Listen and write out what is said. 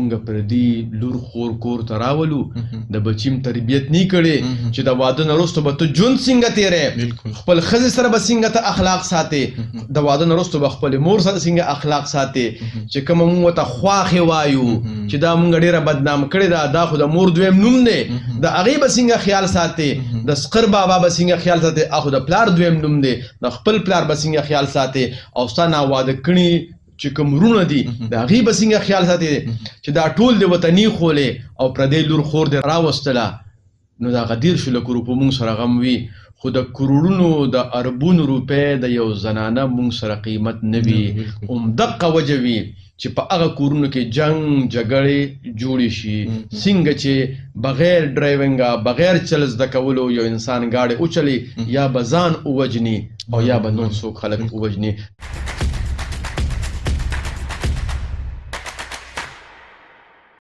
مونږ پردي لور خور کور ته راولو د بچیم تربیت نه کړي چې د واده نه وروسته به ته ژوند څنګه تېرې خپل ښځې سره به څنګه ته اخلاق ساتې د واده نه وروسته به خپلې مور سره څنګه اخلاق ساتې چې کومه مونږ ورته خواښې وایو چې دا مونږ ډېره بدنام کړې دا خو د مور دویم نوم دی د هغې به څنګه خیال ساتې د سقر بابا به څنګه خیال ساتې هغه د پلار دویم نوم دی د خپل پلار به څنګه خیال ساتې او ستا ناواده کړي چې کوم وروڼه دي د هغې به څنګه خیال ساتې چې دا ټول د وطني خولې او پردی لور خور دې راوستله نو د هغه 13 لکو روپو مونږ سره غم وي خو د کروړونو د اربونو روپۍ د یو زنانه مونږ سره قیمت نه وي همدغه وجه وي چې په هغه کورونو کې جنګ جګړې جوړې شي څنګه چې بغیر ډرایونګه بغیر چل زده کولو یو انسان ګاډی وچلي یا به ځان ووجني او یا به نور څوک خلک ووجني